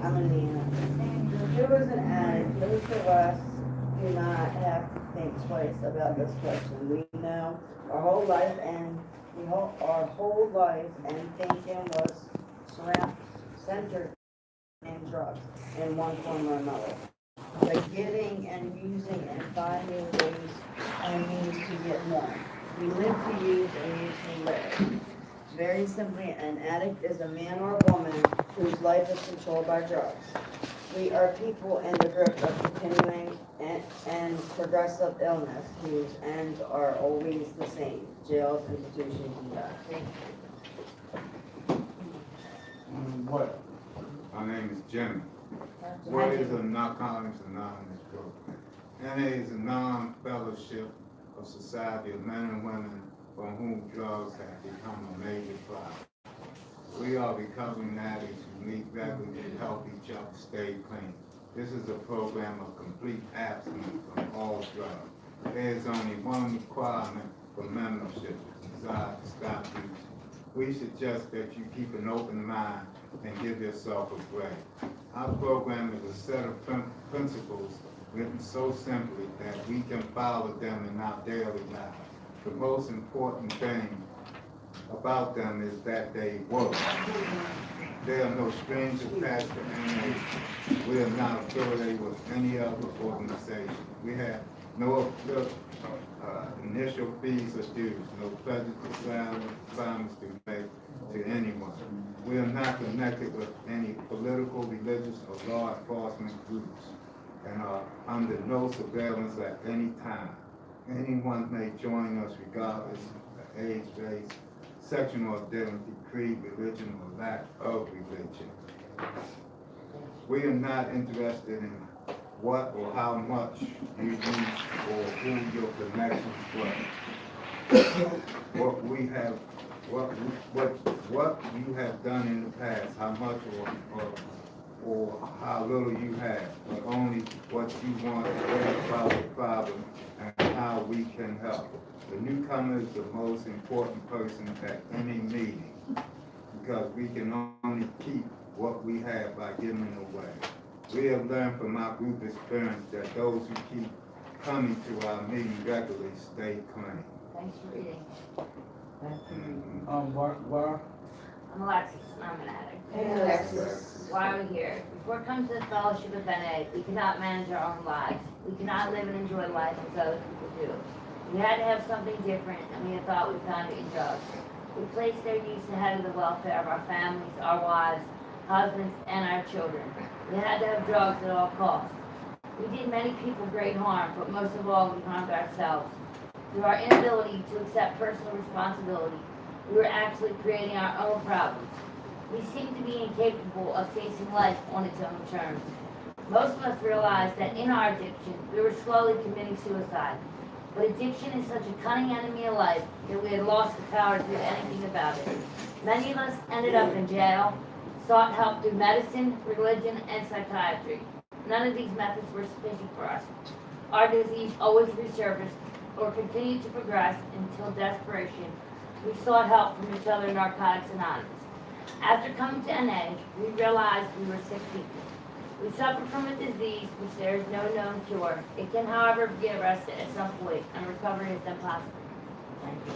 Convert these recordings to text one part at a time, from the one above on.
I'm Anina. If there was an addict, most of us do not have to think twice about this question. We know our whole life and our whole life and thinking was centered in drugs in one form or another. By getting and using and finding ways and means to get more. We live to use and use to live. Very simply, an addict is a man or woman whose life is controlled by drugs. We are people in the grip of continuing and progressive illness whose ends are always the same: jails, institutions, and death. What? My name is Jimmy. What is a Narcotics Anonymous program? NA is a non-fellowship of society of men and women for whom drugs have become a major problem. We are recovering addicts who meet regularly to help each other stay clean. This is a program of complete abstinence from all drugs. There is only one requirement for membership: desire to stop using. We suggest that you keep an open mind and give yourself a break. Our program is a set of principles written so simply that we can follow them in our daily lives. The most important thing about them is that they work. There are no strings attached to any. We are not affiliated with any other organization. We have no initial fees or dues, no pledges to promise to make to anyone. We are not connected with any political, religious, or law enforcement groups and are under no surveillance at any time. Anyone may join us regardless of age, race, sexual identity, creed, religion, or lack of religion. We are not interested in what or how much you use or who your connections were. What you have done in the past, how much or how little you have, but only what you want to learn about the problem and how we can help. The newcomer is the most important person at any meeting because we can only keep what we have by giving it away. We have learned from our group experience that those who keep coming to our meeting regularly stay clean. Thanks for reading. Why? I'm Alexis, and I'm an addict. Hey, Alexis. Why are we here? Before coming to the Fellowship of NA, we cannot manage our own lives. We cannot live and enjoy life as other people do. We had to have something different, and we had thought we found it in drugs. We placed their use ahead of the welfare of our families, our wives, husbands, and our children. We had to have drugs at all costs. We did many people great harm, but most of all, we harmed ourselves. Through our inability to accept personal responsibility, we were actually creating our own problems. We seemed to be incapable of facing life on its own terms. Most of us realized that in our addiction, we were slowly committing suicide. But addiction is such a cunning enemy of life that we had lost the power to do anything about it. Many of us ended up in jail, sought help through medicine, religion, and psychiatry. None of these methods were sufficient for us. Our disease always resurfaced or continued to progress until desperation. We sought help from each other in Narcotics Anonymous. After coming to NA, we realized we were sick people. We suffer from a disease which there is no known cure. It can, however, be arrested at some point, and recovery is impossible. Thank you.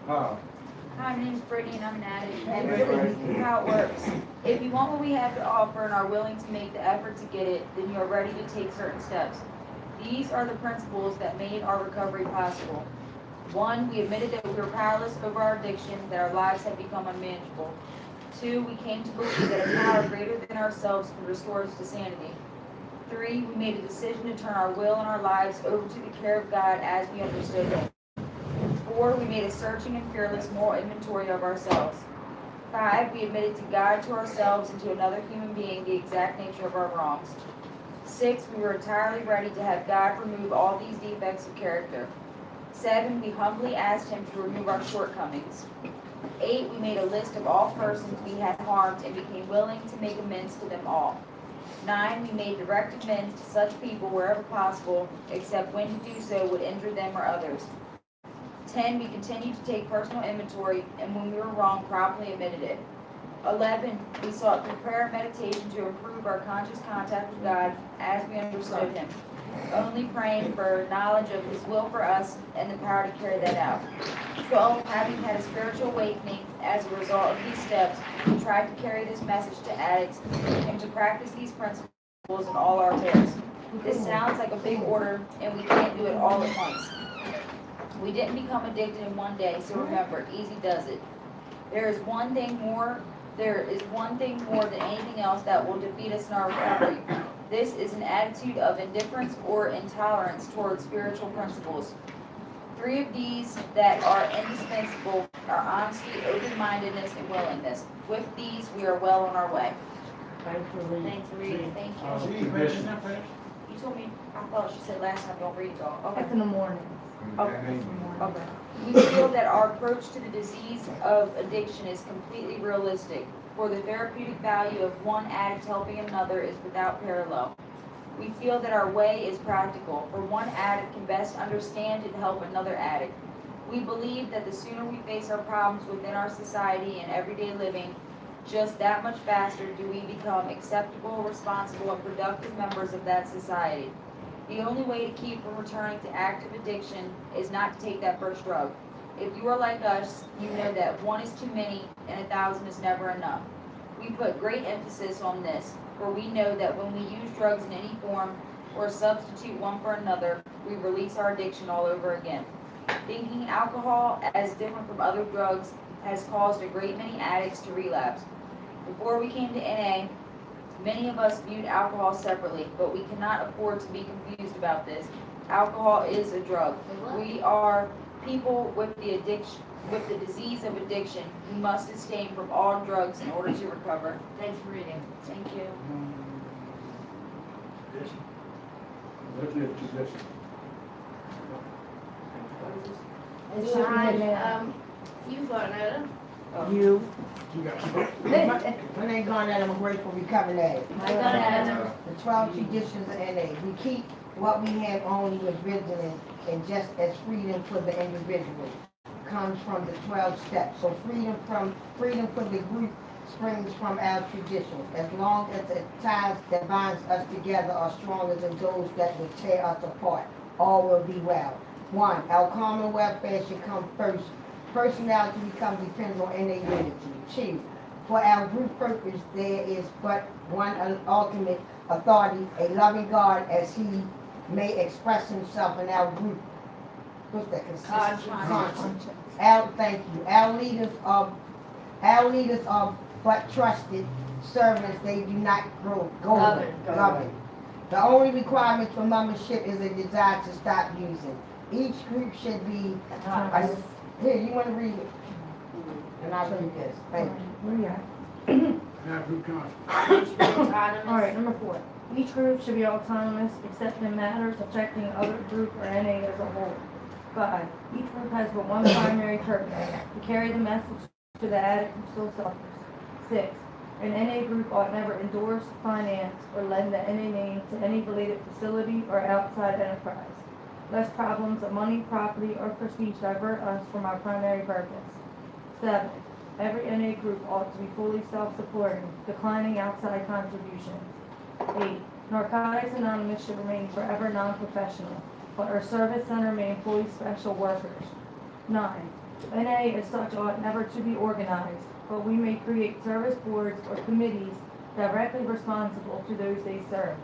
How? Hi, my name is Brittany and I'm an addict. And really, how it works. If you want what we have to offer and are willing to make the effort to get it, then you are ready to take certain steps. These are the principles that made our recovery possible. 1, we admitted that we were powerless over our addiction, that our lives had become unmanageable. 2, we came to believe that a power greater than ourselves could restore us to sanity. 3, we made a decision to turn our will and our lives over to the care of God as we understood Him. 4, we made a searching and fearless moral inventory of ourselves. 5, we admitted to God, to ourselves, and to another human being the exact nature of our wrongs. 6, we were entirely ready to have God remove all these defects of character. 7, we humbly asked Him to remove our shortcomings. 8, we made a list of all persons we had harmed and became willing to make amends to them all. 9, we made direct amends to such people wherever possible, except when to do so would injure them or others. 10, we continued to take personal inventory, and when we were wrong, promptly admitted it. 11, we sought through prayer and meditation to improve our conscious contact with God as we understood Him, only praying for knowledge of His will for us and the power to carry that out. 12, having had a spiritual awakening as a result of these steps, we tried to carry this message to addicts and to practice these principles in all our affairs. This sounds like a big order, and we can't do it all at once. We didn't become addicted in one day, so remember, easy does it. There is one thing more than anything else that will defeat us in our recovery. This is an attitude of indifference or intolerance towards spiritual principles. 3 of these that are indispensable are honesty, open-mindedness, and willingness. With these, we are well on our way. Thanks for reading. Thank See, you. version that page? You told me, I thought she said last time, don't read it all. Okay. That's in the morning. Okay. We feel that our approach to the disease of addiction is completely realistic, for the therapeutic value of one addict helping another is without parallel. We feel that our way is practical, for one addict can best understand and help another addict. We believe that the sooner we face our problems within our society and everyday living, just that much faster do we become acceptable, responsible, and productive members of that society. The only way to keep from returning to active addiction is not to take that first drug. If you are like us, you know that 1 is too many and 1,000 is never enough. We put great emphasis on this, for we know that when we use drugs in any form or substitute one for another, we release our addiction all over again. Thinking alcohol as different from other drugs has caused a great many addicts to relapse. Before we came to NA, many of us viewed alcohol separately, but we cannot afford to be confused about this. Alcohol is a drug. We are people with the disease of addiction. We must abstain from all drugs in order to recover. Thanks for reading. Thank you. Tradition. Looking at tradition. It should be in there. You got it. You. You got My name Garnett, I'm a grateful recovered addict. I got it. The 12 traditions of NA. We keep what we have only with vigilance and just as freedom for the individual comes from the 12 steps. So freedom for the group springs from our traditions. As long as the ties that binds us together are stronger than those that would tear us apart, all will be well. 1, our common welfare should come first. Personality becomes dependent on NA unity. 2, for our group purpose, there is but one ultimate authority, a loving God, as He may express Himself in our group. What's that? Conscience. Thank you. Our leaders are but trusted servants. They do not govern. The only requirement for membership is a desire to stop using. Each group should be. Here, you want to read it? And I'll read this. Thank you. Where you at? Have group conscience. All right, number 4. Each group should be autonomous except in matters affecting other group or NA as a whole. 5. Each group has but one primary purpose, to carry the message to the addict who still suffers. 6. An NA group ought never endorse, finance, or lend the NA name to any related facility or outside enterprise, lest problems of money, property, or prestige divert us from our primary purpose. 7. Every NA group ought to be fully self-supporting, declining outside contributions. 8. Narcotics Anonymous should remain forever non-professional, but our service center may employ special workers. 9. NA as such ought never to be organized, but we may create service boards or committees directly responsible to those they serve.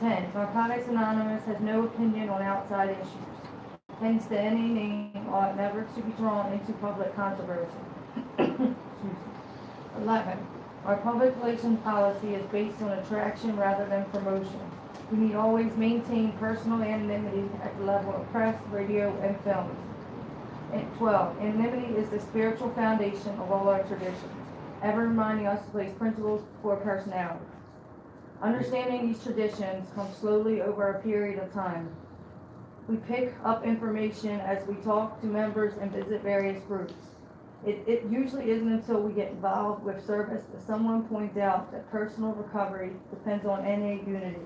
10. Narcotics Anonymous has no opinion on outside issues. Hence, the NA name ought never to be drawn into public controversy. 11. Our public relations policy is based on attraction rather than promotion. We need always maintain personal anonymity at the level of press, radio, and films. And 12. Anonymity is the spiritual foundation of all our traditions, ever reminding us to place principles before personality. Understanding these traditions comes slowly over a period of time. We pick up information as we talk to members and visit various groups. It usually isn't until we get involved with service that someone points out that personal recovery depends on NA unity.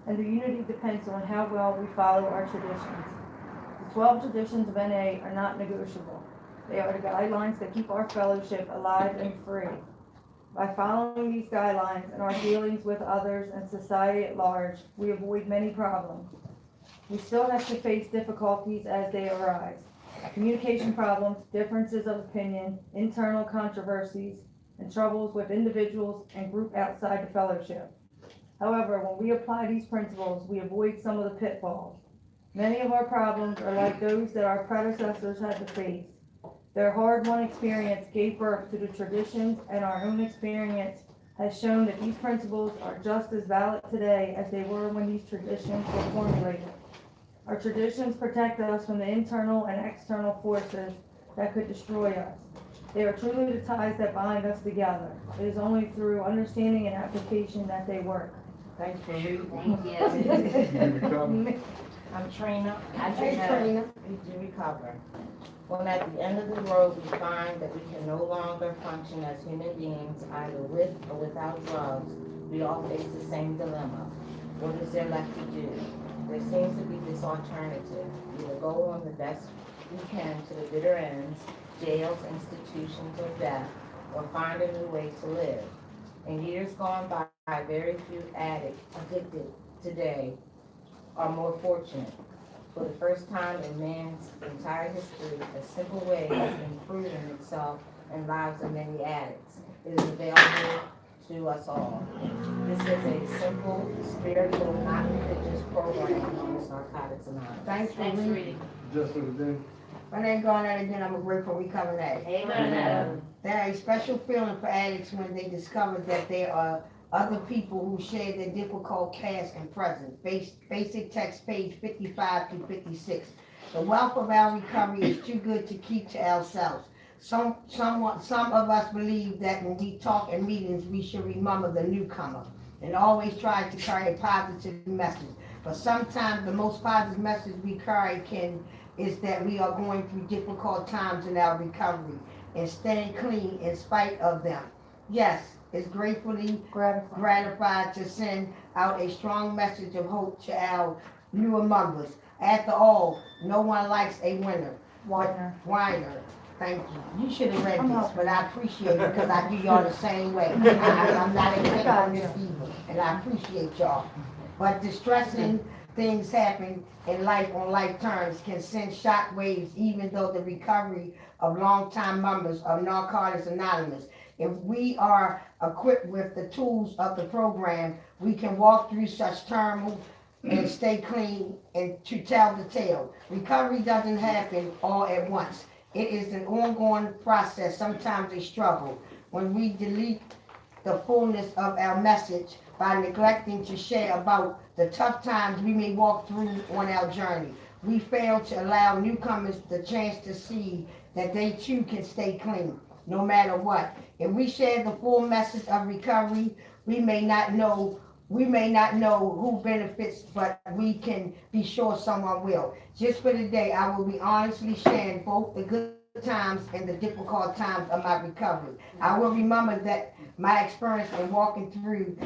And the unity depends on how well we follow our traditions. The 12 traditions of NA are not negotiable. They are the guidelines that keep our fellowship alive and free. By following these guidelines in our dealings with others and society at large, we avoid many problems. We still have to face difficulties as they arise. Communication problems, differences of opinion, internal controversies, and troubles with individuals and group outside the fellowship. However, when we apply these principles, we avoid some of the pitfalls. Many of our problems are like those that our predecessors had to face. Their hard-won experience gave birth to the traditions, and our own experience has shown that these principles are just as valid today as they were when these traditions were formulated. Our traditions protect us from the internal and external forces that could destroy us. They are truly the ties that bind us together. It is only through understanding and application that they work. Thanks for reading. Thank you. I'm Trina. Hey, Trina. We do recover. When at the end of the road we find that we can no longer function as human beings, either with or without drugs, we all face the same dilemma. What is there left to do? There seems to be this alternative. Either go on the best we can to the bitter ends, jails, institutions, or death, or find a new way to live. In years gone by, very few addicts addicted today are more fortunate. For the first time in man's entire history, a simple way has been proven itself in lives of many addicts. It is available to us all. This is a simple, spiritual, not religious program known as Narcotics Anonymous. Thanks for Thanks for reading. reading. Just for the day. My name going out again, I'm a grateful recovering addict. Amen. There is a special feeling for addicts when they discover that there are other people who share their difficult past and present. Basic text page 55 to 56. The wealth of our recovery is too good to keep to ourselves. Some of us believe that when we talk in meetings, we should remember the newcomer and always try to carry a positive message. But sometimes the most positive message we carry is that we are going through difficult times in our recovery and staying clean in spite of them. Yes, it's gratefully gratified to send out a strong message of hope to our newer members. After all, no one likes a winner. Whiner. Thank you. You should have read this, but I appreciate it because I do y'all the same way. I'm not exempt from this either, and I appreciate y'all. But distressing things happen in life on life terms can send shock waves, even though the recovery of longtime members of Narcotics Anonymous. If we are equipped with the tools of the program, we can walk through such turmoil and stay clean and to tell the tale. Recovery doesn't happen all at once. It is an ongoing process, sometimes a struggle. When we delete the fullness of our message by neglecting to share about the tough times we may walk through on our journey, we fail to allow newcomers the chance to see that they too can stay clean, no matter what. If we share the full message of recovery, we may not know who benefits, but we can be sure someone will. Just for today, I will be honestly sharing both the good times and the difficult times of my recovery. I will remember that my experience in walking through,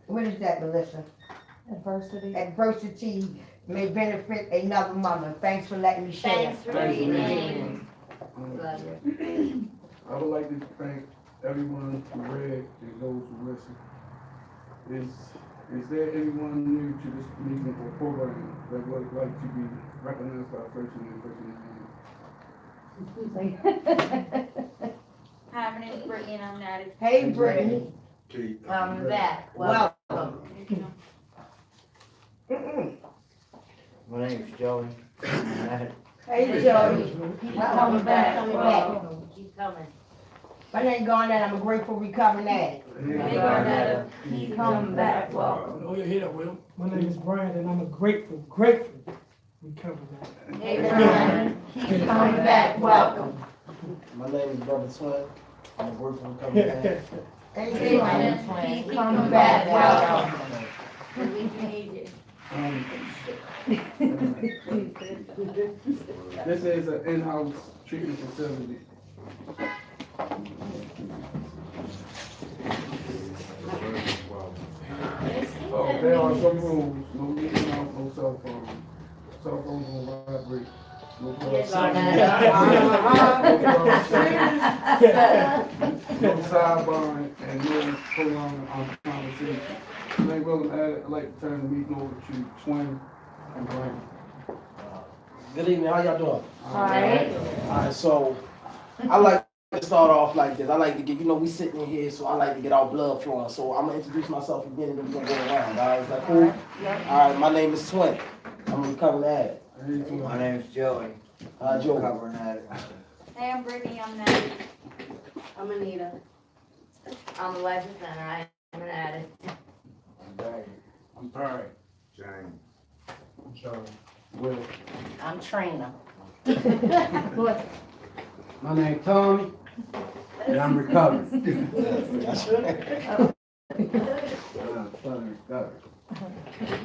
what is that, Melissa? Adversity may benefit another mother. Thanks for letting me share. Thanks for reading. Love you. I would like to thank everyone who read and those who listen. Is there anyone new to this meeting or program that would like to be recognized by a person and person? Hi, my name is Brittany and I'm an addict. Hey, Brittany. Come back. Welcome. My name is Joey. Hey, Jody. Welcome back. Coming back. Keep coming. My name going out, I'm a grateful recovering addict. Keep coming back. Welcome. Oh, yeah, here, Will. My name is Brian, and I'm a grateful recovered man. Hey, Brian. Keep coming back. Welcome. My name is Brother Swin. I'm a grateful recovered man. Hey, Brian. Keep coming back. Welcome. We need you. This is an in-house treatment facility. There are some rules, no meeting out, no cell phones. Cell phones will vibrate. Yes, on No sidebar and no prolonging on conversation. Name William Addy, I'd like to turn the meeting over to Twin and Brandon. Good evening, how y'all doing? Alright. Alright, so I like to start off like this. I like to get, we sitting in here, so I like to get our blood flowing. So I'm gonna introduce myself again and then we're gonna go around, alright? Is that cool? Alright, my name is Twin. I'm a recovering addict. My name's Joey. Joe. Recovering addict. Hey, I'm Brittany, I'm Natalie. I'm Anita. I'm the life center. I am an addict. I'm Perry. James. Will. I'm Trina. My name's Tony, and I'm recovering.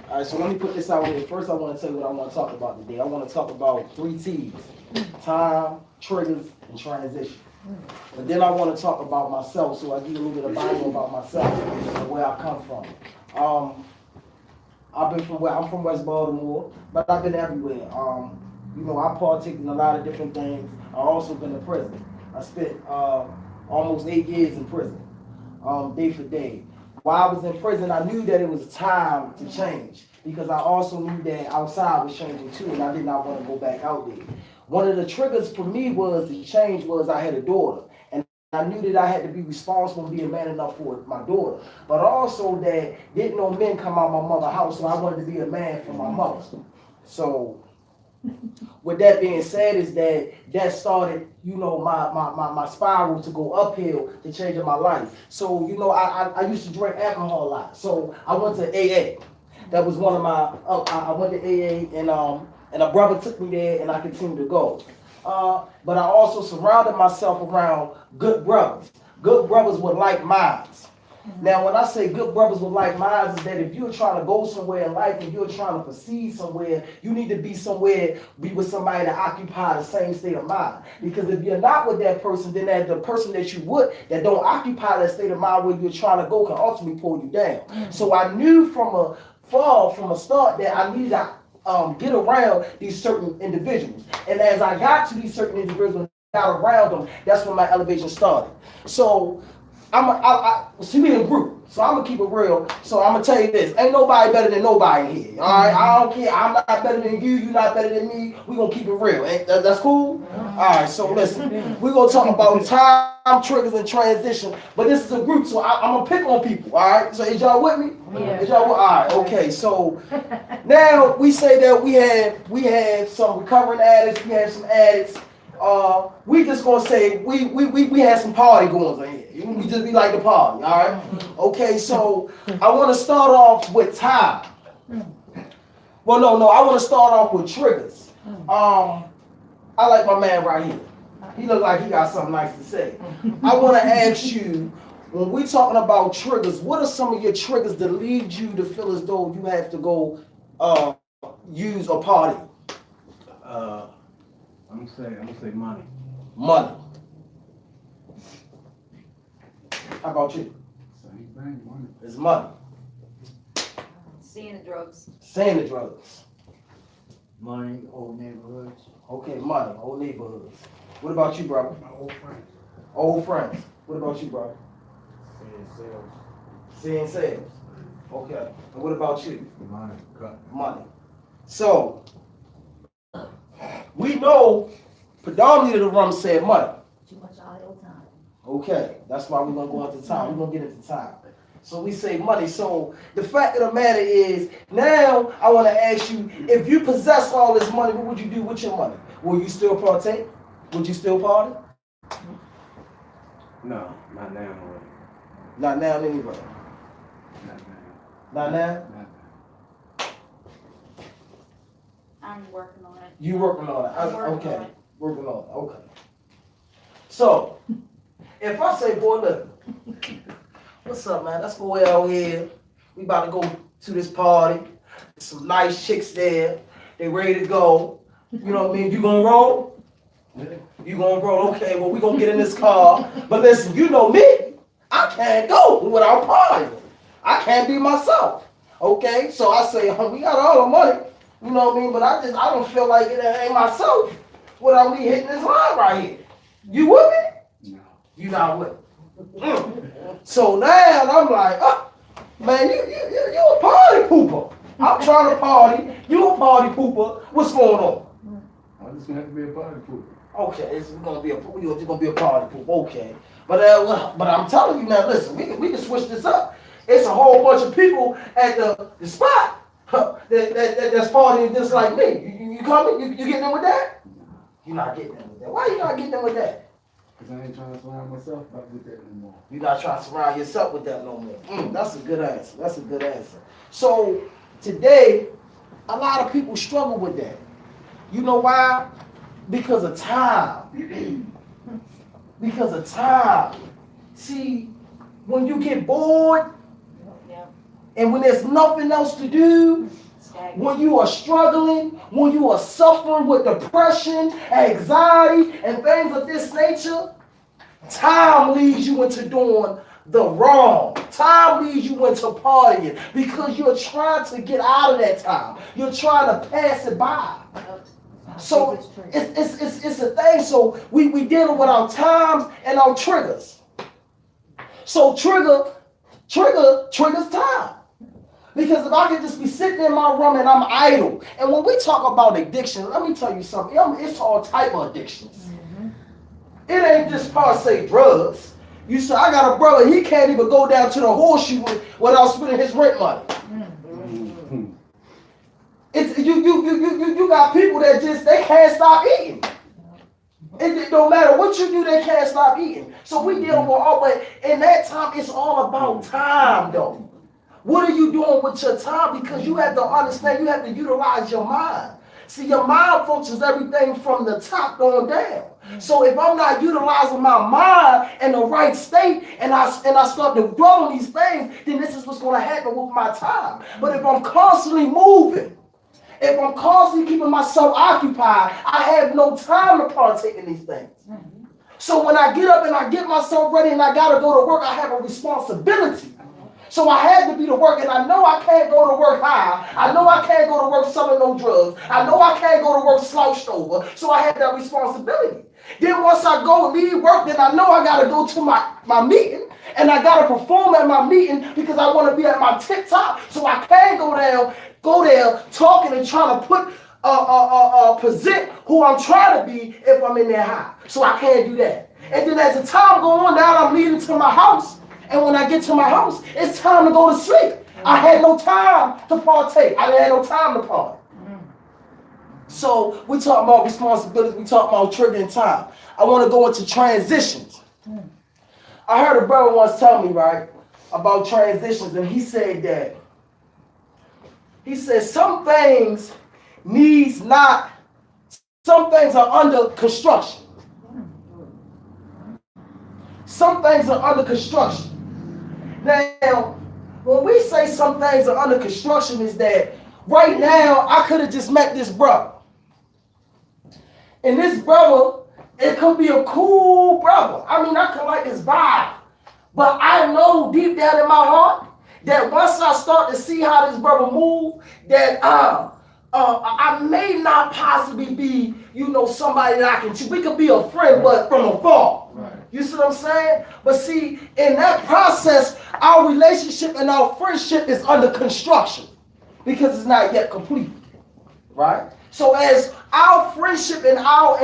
Alright, so let me put this out here. First, I want to tell you what I want to talk about today. I want to talk about 3 T's: time, triggers, and transition. But then I want to talk about myself, so I give you a little bit of bio about myself and where I come from. I'm from West Baltimore, but I've been everywhere. I partake in a lot of different things. I've also been in prison. I spent almost 8 years in prison, day for day. While I was in prison, I knew that it was time to change because I also knew that outside was changing too, and I did not want to go back out there. One of the triggers for me was the change was I had a daughter, and I knew that I had to be responsible and be a man enough for my daughter, but also that didn't no men come out of my mother's house, so I wanted to be a man for my mother. So with that being said, is that started, my spiral to go uphill to changing my life. So, I used to drink alcohol a lot. So I went to AA. That was one of my, I went to AA and a brother took me there and I continued to go. But I also surrounded myself around good brothers with like minds. Now, when I say good brothers with like minds, is that if you're trying to go somewhere in life and you're trying to proceed somewhere, you need to be with somebody that occupy the same state of mind. Because if you're not with that person, then the person that you would, that don't occupy that state of mind where you're trying to go can ultimately pull you down. So I knew from a start that I needed to get around these certain individuals. And as I got to these certain individuals and got around them, that's when my elevation started. So I see me in a group, so I'm gonna keep it real. So I'm gonna tell you this: ain't nobody better than nobody here. All right, I don't care. I'm not better than you. You're not better than me. We gonna keep it real. That's cool. All right. So listen, we gonna talk about time, triggers, and transition. But this is a group, so I'm gonna pick on people. All right. So is y'all with me? Yeah. Is y'all all right? Okay. So now we say that we have some recovering addicts. We have some addicts. We just gonna say we had some party goings on here. We just be like the party, all right? Okay, so I want to start off with time. Well, no, I want to start off with triggers. I like my man right here. He look like he got something nice to say. I want to ask you, when we talking about triggers, what are some of your triggers that lead you to feel as though you have to go use a party? I'm gonna say money. Money. How about you? Same thing, money. It's money. Seeing the drugs. Saying the drugs. Money, old neighborhoods. Okay, money, old neighborhoods. What about you, brother? My old friend. Old friends. What about you, brother? Seeing sales. Okay. And what about you? Money, cut. Money. So, we know predominantly the rum said money. Too much idle time. Okay, that's why we're gonna go into time. We're gonna get into time. So we say money. So the fact of the matter is, now I want to ask you, if you possess all this money, what would you do with your money? Will you still partake? Would you still party? No, not now. Not now, anyway. Not now. I'm working on it. You working on it? I'm working Okay, on it. working on it. Okay. So, if I say, boy, look, what's up, man? Let's go out here. We about to go to this party. Some nice chicks there. They ready to go. You know what I mean? You gonna roll? You gonna roll? Okay. Well, we gonna get in this car. But listen, you know me. I can't go without partying. I can't be myself. Okay. So I say, we got all the money. You know what I mean? But I don't feel like it ain't myself without me hitting this line right here. You with me? No. You not with me. So now I'm like, man, you a party pooper. I'm trying to party. You a party pooper. What's going on? I just have to be a party pooper. Okay, it's gonna be a party poop. Okay, but I'm telling you now. Listen, we can switch this up. It's a whole bunch of people at the spot that's partying just like me. You coming? You getting in with that? You're not getting in with that. Why you not getting in with that? Because I ain't trying to surround myself up with that anymore. You're not trying to surround yourself with that no more. That's a good answer. That's a good answer. So today, a lot of people struggle with that. You know why? Because of time. Because of time. See, when you get bored and when there's nothing else to do, when you are struggling, when you are suffering with depression, anxiety, and things of this nature, time leads you into doing the wrong. Time leads you into partying because you're trying to get out of that time. You're trying to pass it by. So it's a thing. So we dealing with our times and our triggers. So triggers time. Because if I could just be sitting in my room and I'm idle, and when we talk about addiction, let me tell you something. It's all type of addictions. It ain't just per se drugs. You say, I got a brother, he can't even go down to the horseshoe without spending his rent money. It's you got people that they can't stop eating. It don't matter what you do, they can't stop eating. So we deal with all, but in that time, it's all about time, though. What are you doing with your time? Because you have to understand, you have to utilize your mind. See, your mind functions everything from the top on down. So if I'm not utilizing my mind in the right state and I start to dwell on these things, then this is what's going to happen with my time. But if I'm constantly moving, if I'm constantly keeping myself occupied, I have no time to partake in these things. So when I get up and I get myself ready and I got to go to work, I have a responsibility. So I had to be to work, and I know I can't go to work high. I know I can't go to work selling no drugs. I know I can't go to work slouched over. So I had that responsibility. Then once I go and leave work, then I know I got to go to my meeting, and I got to perform at my meeting because I want to be at my tip top. So I can't go there talking and trying to present who I'm trying to be if I'm in there high. So I can't do that. And then as the time goes on, now I'm leading to my house. And when I get to my house, it's time to go to sleep. I had no time to partake. I had no time to party. So we talk about responsibilities. We talk about triggering time. I want to go into transitions. I heard a brother once tell me, right, about transitions. And he said some things are under construction. Some things are under construction. Now, when we say some things are under construction is that right now I could have just met this brother. And this brother, it could be a cool brother. I mean, I could like his vibe. But I know deep down in my heart that once I start to see how this brother move, that I may not possibly be, somebody that I can we could be a friend, but from afar. Right. You see what I'm saying? But see, in that process, our relationship and our friendship is under construction because it's not yet complete. Right? So as our friendship and our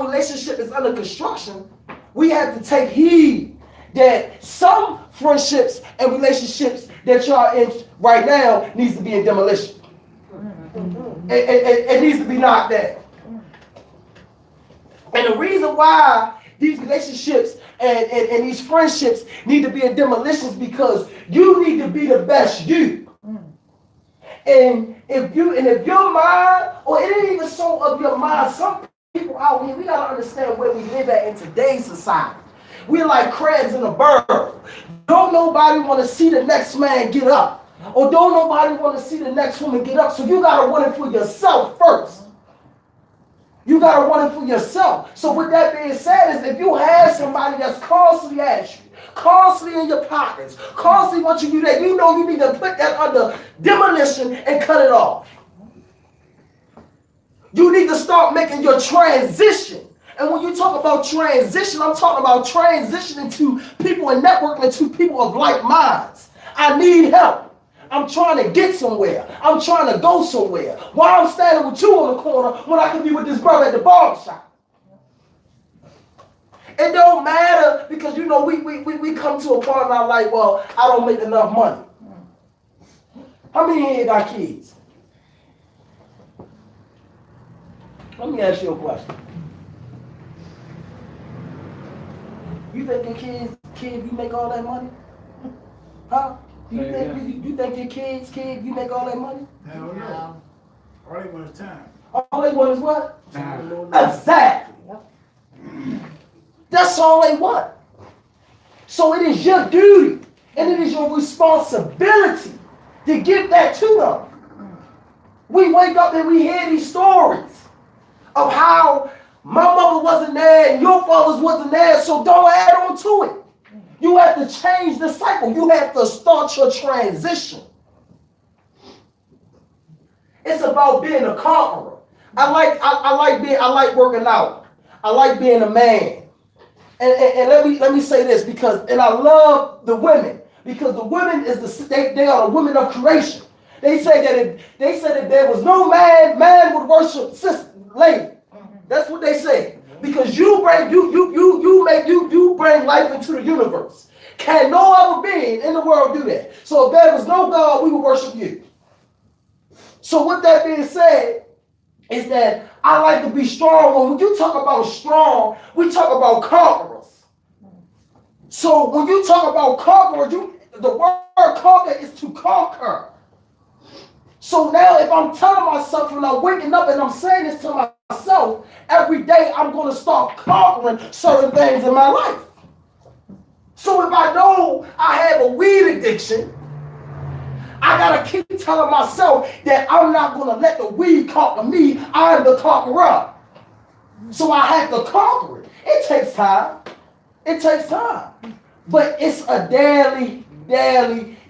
relationship is under construction, we have to take heed that some friendships and relationships that y'all in right now needs to be in demolition. It needs to be knocked down. And the reason why these relationships and these friendships need to be in demolition is because you need to be the best you. And if your mind, or it ain't even so of your mind, some people out here, we gotta understand where we live at in today's society. We're like crabs in a barrel. Don't nobody want to see the next man get up. Or don't nobody want to see the next woman get up. So you got to want it for yourself first. You got to want it for yourself. So with that being said, is if you have somebody that's constantly at you, constantly in your pockets, constantly want you to do that, you know you need to put that under demolition and cut it off. You need to start making your transition. And when you talk about transition, I'm talking about transitioning to people and networking to people of like minds. I need help. I'm trying to get somewhere. I'm trying to go somewhere. Why I'm standing with you on the corner when I can be with this brother at the barbershop? It don't matter because, you know, we come to a point in our life, well, I don't make enough money. How many here got kids? Let me ask you a question. You think your kids, you make all that money? Huh? You think your kids, you make all that money? Hell no. All they want is time. All they want is what? Time. Exactly. That's all they want. So it is your duty and it is your responsibility to give that to them. We wake up and we hear these stories of how my mother wasn't there and your fathers wasn't there, so don't add on to it. You have to change the cycle. You have to start your transition. It's about being a conqueror. I like working out. I like being a man. And let me say this because I love the women because the women they are the women of creation. They say that if there was no man would worship lady. That's what they say. Because you bring life into the universe. Can no other being in the world do that? So if there was no God, we would worship you. So with that being said, is that I like to be strong. When you talk about strong, we talk about conquerors. So when you talk about conquerors, the word conquer is to conquer. So now if I'm telling myself when I'm waking up and I'm saying this to myself, every day I'm going to start conquering certain things in my life. So if I know I have a weed addiction, I got to keep telling myself that I'm not going to let the weed conquer me. I'm the conqueror. So I have to conquer it. It takes time. It takes time. But it's a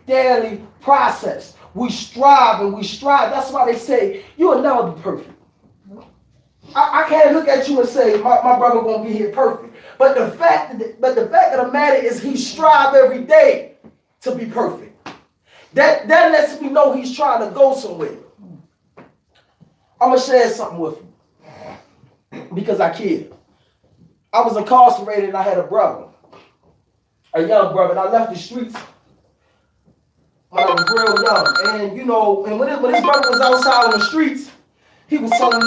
daily process. We strive and we strive. That's why they say you'll never be perfect. I can't look at you and say my brother gonna be here perfect. But the fact of the matter is he strive every day to be perfect. That lets me know he's trying to go somewhere. I'm gonna share something with you because I kid. I was incarcerated and I had a brother, a young brother, and I left the streets when I was real young. And you know, and when his brother was outside on the streets, he was selling